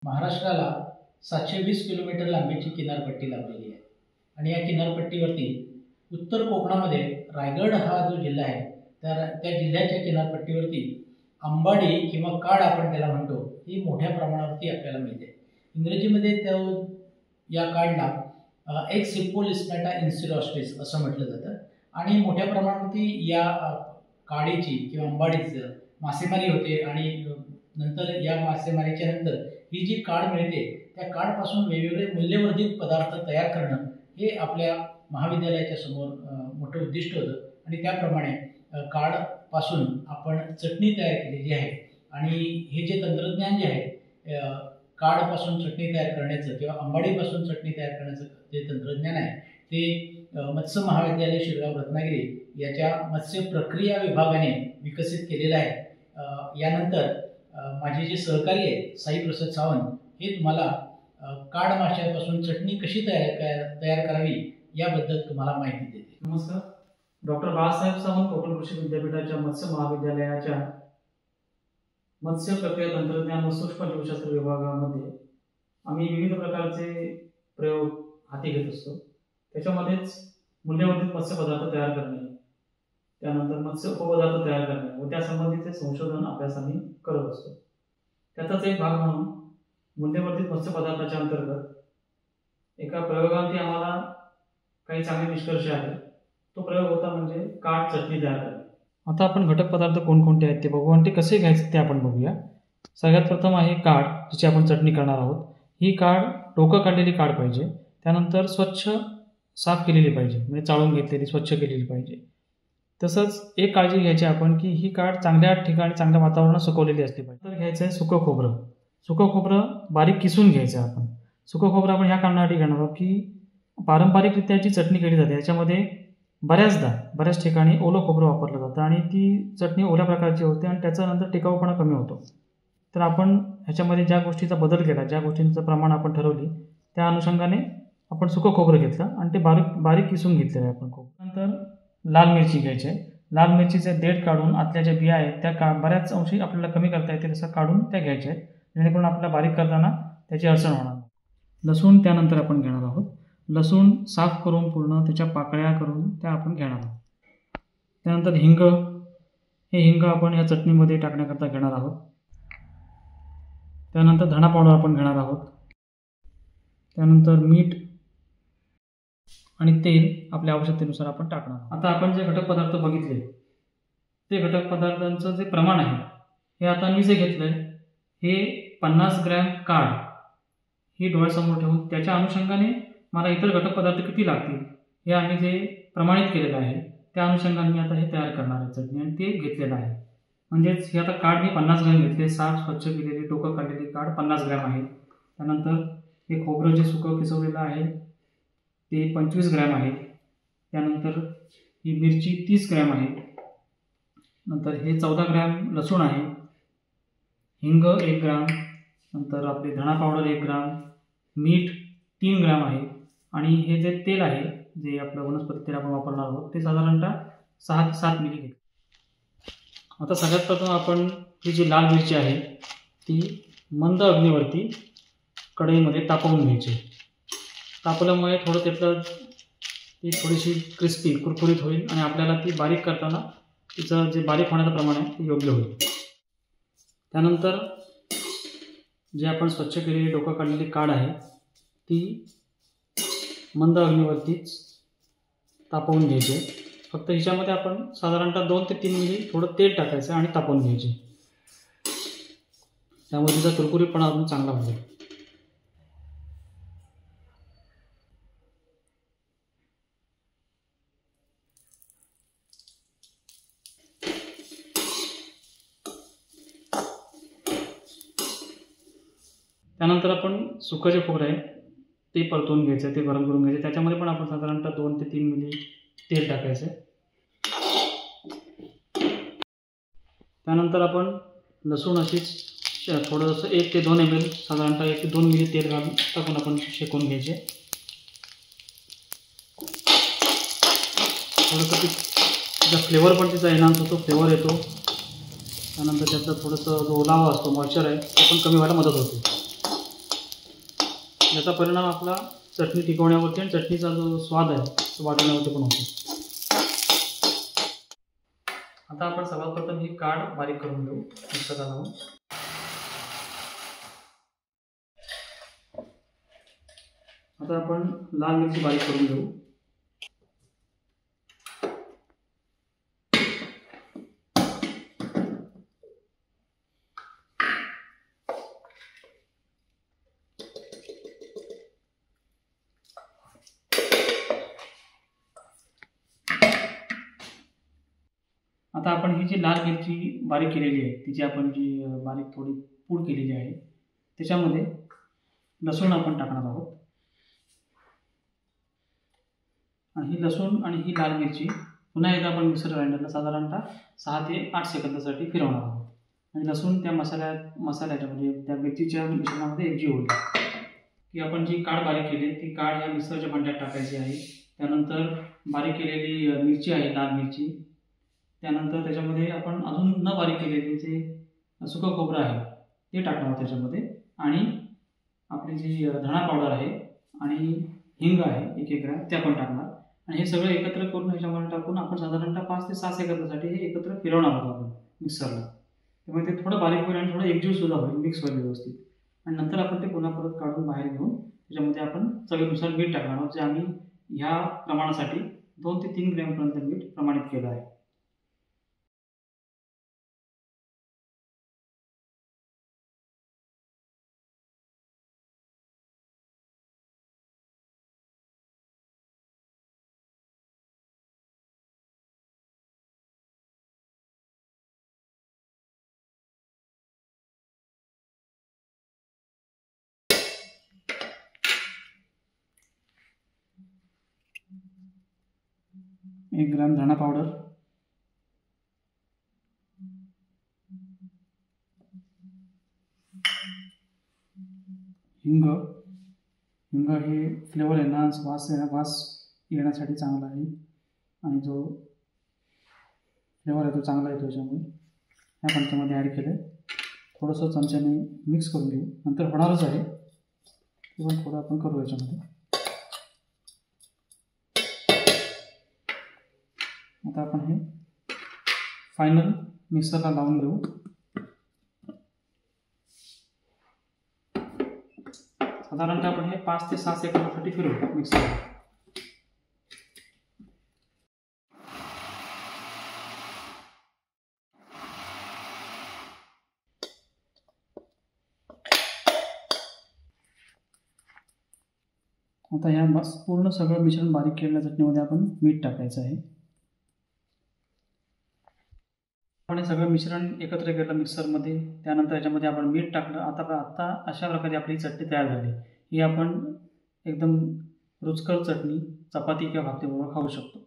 महाराष्ट्राला 720 किलोमीटर लांबीची किनारपट्टी लाभलेली आहे आणि या किनारपट्टीवरती उत्तर कोकणामध्ये रायगड हा जो जिल्हा आहे त्या जिल्ह्याच्या किनारपट्टीवरती अंबाडी किंवा काड आपण त्याला म्हणतो ही मोठ्या प्रमाणावरती आपल्याला मिळते। इंग्रजीमध्ये या काडला एक्स हिप्पोलिस्मेटा इन्सिलॉस्ट्रिस असं म्हटलं जातं आणि मोठ्या प्रमाणावरती या काडीची किंवा अंबाडीचं मासेमारी होते आणि नंतर या मासेमारीच्या नंतर ही जी काड मिळते त्या काडपासून वेगवेगळे मूल्यवर्धित पदार्थ तयार करणं हे आपल्या महाविद्यालयाच्या समोर मोठं उद्दिष्ट होतं आणि त्याप्रमाणे काडपासून आपण चटणी तयार केलेली आहे आणि हे जे तंत्रज्ञान जे आहे काडपासून चटणी तयार करण्याचं किंवा अंबाडीपासून चटणी तयार करण्याचं जे तंत्रज्ञान आहे ते मत्स्य महाविद्यालय शिरगाव रत्नागिरी याच्या मत्स्य प्रक्रिया विभागाने विकसित केलेलं आहे। यानंतर माझे जे सहकारी आहेत साई प्रसाद सावंत हे तुम्हाला काड माशापासून चटणी कशी तयार करावी याबद्दल तुम्हाला माहिती देते। नमस्कार, डॉक्टर बाळासाहेब सावंत कोकण कृषी विद्यापीठाच्या मत्स्य महाविद्यालयाच्या मत्स्य प्रक्रिया तंत्रज्ञान व सूक्ष्म जीवशास्त्र विभागामध्ये आम्ही विविध प्रकारचे प्रयोग हाती घेत असतो। त्याच्यामध्येच मूल्यवर्धित मत्स्य पदार्थ तयार करणे, त्यानंतर मत्स्य उपपदार्थ तयार करणे व त्यासंबंधीचे संशोधन अभ्यास आम्ही करत असतो। त्याचाच एक भाग म्हणून मूल्यवर्धित मत्स्य पदार्थाच्या अंतर्गत एका प्रयोगांती आम्हाला काही चांगले निष्कर्ष आले। तो प्रयोग होता म्हणजे काड चटणी तयार करणे। आता आपण घटक पदार्थ कोणकोणते आहेत ते बघू आणि ते कसे घ्यायचे ते आपण बघूया। सगळ्यात प्रथम आहे काड, जिची आपण चटणी करणार आहोत। ही काड डोकं काढलेली काड पाहिजे, त्यानंतर स्वच्छ साफ केलेली पाहिजे, म्हणजे चाळून घेतलेली स्वच्छ केलेली पाहिजे। तसंच एक काळजी घ्यायची आपण की ही काड चांगल्या ठिकाणी चांगल्या वातावरणात सुकवलेली असली पाहिजे। तर घ्यायचं आहे सुकं खोबरं। सुकं खोबरं बारीक किसून घ्यायचं आहे आपण। सुकं खोबरं आपण ह्या कारणासाठी घेणार आहोत की पारंपरिकरित्या जी चटणी केली जाते याच्यामध्ये बऱ्याच ठिकाणी ओलं खोबरं वापरलं जातं आणि ती चटणी ओल्या प्रकारची होते आणि त्याचा नंतर टिकाऊपणा कमी होतो। तर आपण ह्याच्यामध्ये ज्या गोष्टीचा बदल केला, ज्या गोष्टींचं प्रमाण आपण ठरवली त्या अनुषंगाने आपण सुकं खोबरं घेतलं आणि ते बारीक किसून घेतलेलं आहे आपण खोबरं। नंतर लाल मिरची घ्यायची आहे। लाल मिरचीचे देठ काढून आतल्या ज्या बिया आहेत त्या बऱ्याच अंशी आपल्याला कमी करता येते तसं काढून त्या घ्यायच्या आहेत, जेणेकरून आपल्याला बारीक करताना त्याची अडचण होणार नाही। लसूण त्यानंतर आपण घेणार आहोत। लसूण साफ करून पूर्ण त्याच्या पाकळ्या करून त्या आपण घेणार आहोत। त्यानंतर हिंग, हे हिंग आपण ह्या चटणीमध्ये टाकण्याकरता घेणार आहोत। त्यानंतर धणा पावडर आपण घेणार आहोत। त्यानंतर मीठ आणि तेल आपल्या आवश्यकतेनुसार आपण टाकणार आहोत। आता आपण जे घटक पदार्थ बघितले ते घटक पदार्थांचं जे प्रमाण आहे हे आता मी जे घेतलं आहे हे 50 ग्रॅम काड ही डोळ्यासमोर ठेवून त्याच्या अनुषंगाने मला इतर घटक पदार्थ किती लागतील हे आम्ही जे प्रमाणित केलेलं आहे त्या अनुषंगाने मी आता हे तयार करणार आहे चटणी आणि ते घेतलेलं आहे। म्हणजेच हे आता काड मी 50 ग्रॅम घेतले, साफ स्वच्छ केलेली डोकं काढलेली काड 50 ग्रॅम आहे। त्यानंतर हे खोबरं जे सुकं किसवलेलं आहे ते 25 ग्रॅम आहे। त्यानंतर ही मिरची 30 ग्रॅम आहे। नंतर हे 14 ग्रॅम लसूण आहे। हिंग 1 ग्रॅम, नंतर आपले धणा पावडर 1 ग्रॅम, मीठ 3 ग्रॅम आहे आणि हे जे तेल आहे जे आपलं वनस्पती तेल आपण वापरणार आहोत ते साधारणतः 6 ते 7 मिली घेतलं। आता सगळ्यात प्रथम आपण ही जी लाल मिरची आहे ती मंद अग्नीवरती कढईमध्ये तापवून घ्यायची। तापवल्यामुळे थोडं त्यातलं ती थोडीशी क्रिस्पी कुरकुरीत होईल आणि आपल्याला ती बारीक करताना तिचं जे बारीक होण्याचं प्रमाण आहे ते योग्य होईल। त्यानंतर जे आपण स्वच्छ केलेली डोकं काढलेली काड आहे ती मंद अग्नीवरतीच तापवून घ्यायची। फक्त हिच्यामध्ये आपण साधारणतः 2 ते 3 मिली थोडं तेल टाकायचं आणि तापवून घ्यायचे, त्यामुळे तिचा कुरकुरीतपणा अजून चांगला होईल। त्यानंतर आपण सुकं जे खोबरं आहे ते परतून घ्यायचं, ते गरम करून घ्यायचं। त्याच्यामध्ये पण आपण साधारणतः 2 ते 3 मिली तेल टाकायचं। त्यानंतर आपण लसूण अशीच थोडंसं 1 ते 2 ml साधारणतः 1 ते 2 मिली तेल घालून टाकून आपण शेकून घ्यायचे। थोडंसं तिचा फ्लेवर पण तिचा एनहान्स होतो, फ्लेवर येतो। त्यानंतर त्यातलं थोडंसं जो ओलावा असतो, मॉइश्चर आहे, ते पण कमी व्हायला मदत होते। याचा परिणाम आपला चटणी टिकवण्यावरती आणि चटणीचा जो स्वाद आहे तो वाढवण्यावरती पण होतो. आता आपण सर्वात प्रथम ही काढ बारीक करून घेऊ मिक्सरला लावून. आता आपण लाल मिरची बारीक करून घेऊ. आता आपण ही जी लाल मिरची बारीक केलेली आहे तिची आपण जी बारीक थोडी पूड केलेली आहे त्याच्यामध्ये लसूण आपण टाकणार आहोत. आणि ही लसूण आणि ही लाल मिरची पुन्हा एकदा आपण मिक्सर ग्राइंडरला साधारणतः 6 ते 8 सेकंदासाठी फिरवणार आहोत. आणि लसूण त्या मसाल्याच्या म्हणजे त्या मिरचीच्या मिश्रणामध्ये एकजीव होईल. की आपण जी काढ बारीक केली ती काढ या मिक्सरच्या भांड्यात टाकायची आहे. त्यानंतर बारीक केलेली मिरची आहे लाल मिरची. त्यानंतर त्याच्यामध्ये आपण अजून न बारीक केलेले जे सुकं खोबरं आहे ते टाकणार त्याच्यामध्ये. आणि आपली जी धणा पावडर आहे आणि हिंग आहे 1 ग्रॅम ते आपण टाकणार. आणि हे सगळं एकत्र करून ह्याच्यामध्ये टाकून आपण साधारणतः 5 ते 6 सेकंदासाठी हे एकत्र फिरवणार आहोत आपण मिक्सरला. त्यामुळे ते थोडं बारीक होईल आणि थोडं एकजीव सुद्धा होईल, मिक्स होईल व्यवस्थित. आणि नंतर आपण ते पुन्हा परत काढून बाहेर घेऊन त्याच्यामध्ये आपण चवीनुसार मीठ टाकणार आहोत, जे आम्ही ह्या प्रमाणासाठी 2 ते 3 ग्रॅमपर्यंत मीठ प्रमाणित केलं आहे. एक ग्रॅम धणा पावडर, हिंग हे फ्लेवर वास येण्यासाठी चांगला आहे आणि जो फ्लेवर आहे तो चांगला येतो. त्याच्यामुळे ह्या पंचामध्ये ॲड केलं. थोडंसं चमच्याने मिक्स करून घेऊ. नंतर होणारच आहे ते पण थोडं आपण करू याच्यामध्ये. आता आपण हे फायनल मिक्सरला लावून घेऊ. साधारणतः आपण हे 5 ते 6 सेकंदासाठी फिरवू मिक्सर. आता या पूर्ण सगळं मिश्रण बारीक केलेल्या चटणीमध्ये आपण मीठ टाकायचं आहे. आपण हे सगळं मिश्रण एकत्र केलं मिक्सरमध्ये. त्यानंतर याच्यामध्ये आपण मीठ टाकलं. आता अशा प्रकारे आपली चटणी तयार झाली. ही आपण एकदम रुचकर चटणी चपाती किंवा भाकरीबरोबर खाऊ शकतो.